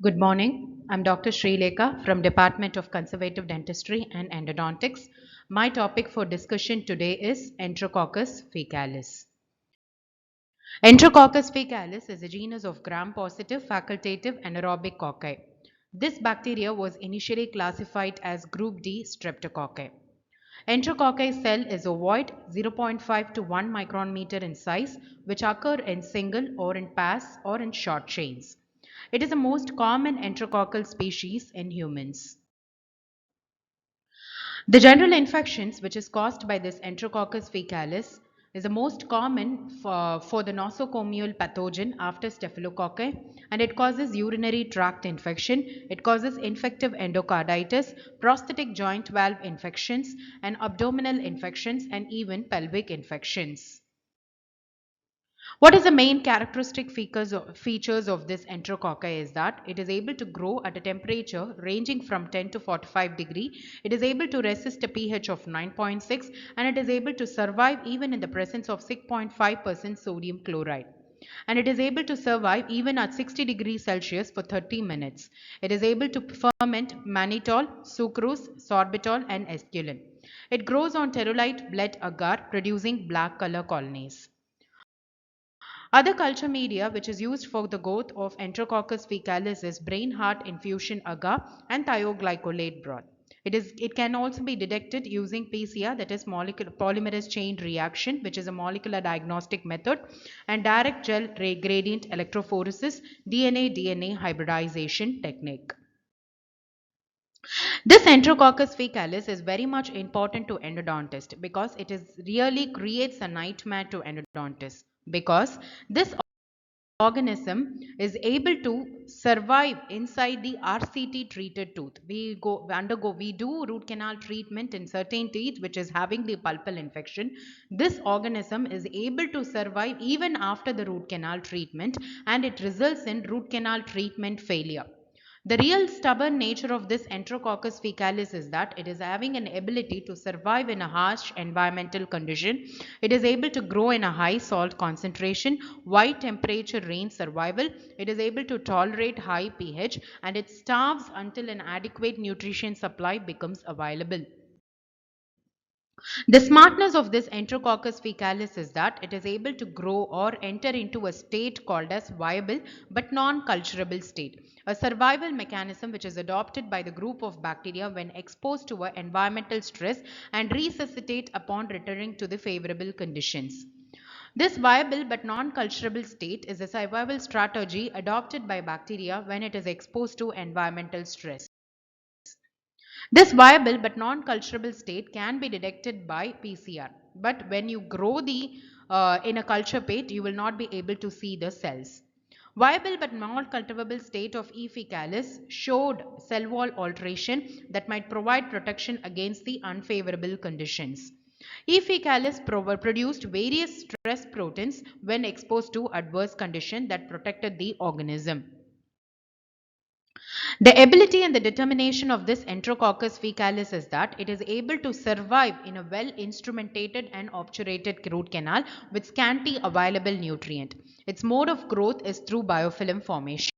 Good morning. I'm Dr. Srilekha from Department of Conservative Dentistry and Endodontics. My topic for discussion today is Enterococcus faecalis. Enterococcus faecalis is a genus of gram-positive facultative anaerobic cocci. This bacteria was initially classified as group D streptococci. Enterococci cell is ovoid 0.5 to 1 micron meter in size, which occur in single or in pairs or in short chains. It is the most common enterococcal species in humans. The general infections which is caused by this Enterococcus faecalis is the most common for the nosocomial pathogen after staphylococci, and it causes urinary tract infection, it causes infective endocarditis, prosthetic joint valve infections, and abdominal infections, and even pelvic infections. What is the main characteristic features of this enterococci is that it is able to grow at a temperature ranging from 10 to 45 degree. It is able to resist a pH of 9.6 and it is able to survive even in the presence of 6.5% sodium chloride. And it is able to survive even at 60 degrees Celsius for 30 minutes. It is able to ferment mannitol, sucrose, sorbitol and esculin. It grows on terolite bled agar producing black color colonies. Other culture media which is used for the growth of Enterococcus faecalis is brain heart infusion agar and thioglycolate broth. It can also be detected using PCR, that is molecular polymerase chain reaction, which is a molecular diagnostic method, and direct gel gradient electrophoresis DNA hybridization technique. This Enterococcus faecalis is very much important to endodontist because it is really creates a nightmare to endodontist because this organism is able to survive inside the RCT treated tooth. We do root canal treatment in certain teeth which is having the pulpal infection. This organism is able to survive even after the root canal treatment, and it results in root canal treatment failure. The real stubborn nature of this Enterococcus faecalis is that it is having an ability to survive in a harsh environmental condition. It is able to grow in a high salt concentration, wide temperature range survival. It is able to tolerate high pH, and it starves until an adequate nutrition supply becomes available. The smartness of this Enterococcus faecalis is that it is able to grow or enter into a state called as viable but non-culturable state, a survival mechanism which is adopted by the group of bacteria when exposed to a environmental stress and resuscitate upon returning to the favorable conditions. This viable but non-culturable state is a survival strategy adopted by bacteria when it is exposed to environmental stress. This viable but non-culturable state can be detected by PCR, but when you grow the in a culture plate, you will not be able to see the cells. Viable but non-cultivable state of E. faecalis showed cell wall alteration that might provide protection against the unfavorable conditions. E. faecalis produced various stress proteins when exposed to adverse conditions that protected the organism. The ability and the determination of this Enterococcus faecalis is that it is able to survive in a well instrumentated and obturated root canal with scanty available nutrient. Its mode of growth is through biofilm formation.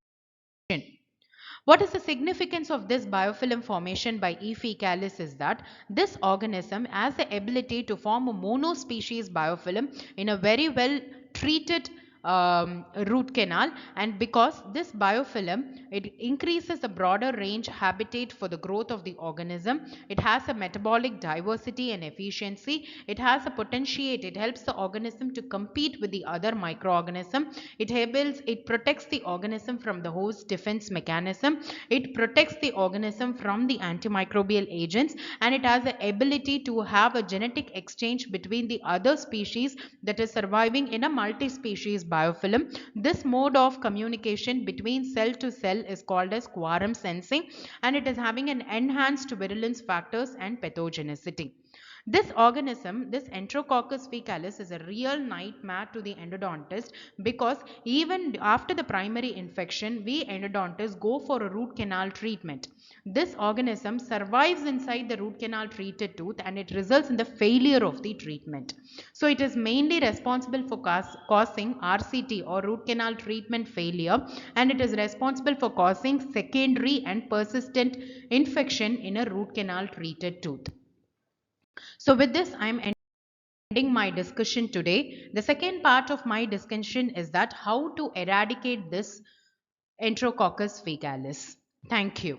What is the significance of this biofilm formation by E. faecalis is that this organism has the ability to form a monospecies biofilm in a very well treated root canal, and because this biofilm it increases a broader range habitat for the growth of the organism. It has a metabolic diversity and efficiency. It has a potentiate. It helps the organism to compete with the other microorganism. It protects the organism from the host defense mechanism. It protects the organism from the antimicrobial agents, and it has the ability to have a genetic exchange between the other species that is surviving in a multi-species biofilm. This mode of communication between cell to cell is called as quorum sensing, and it is having an enhanced virulence factors and pathogenicity. This organism, this Enterococcus faecalis, is a real nightmare to the endodontist because even after the primary infection, we endodontists go for a root canal treatment. This organism survives inside the root canal treated tooth and it results in the failure of the treatment. So it is mainly responsible for causing RCT or root canal treatment failure, and it is responsible for causing secondary and persistent infection in a root canal treated tooth. So with this, I am ending my discussion today. The second part of my discussion is that how to eradicate this Enterococcus faecalis. Thank you.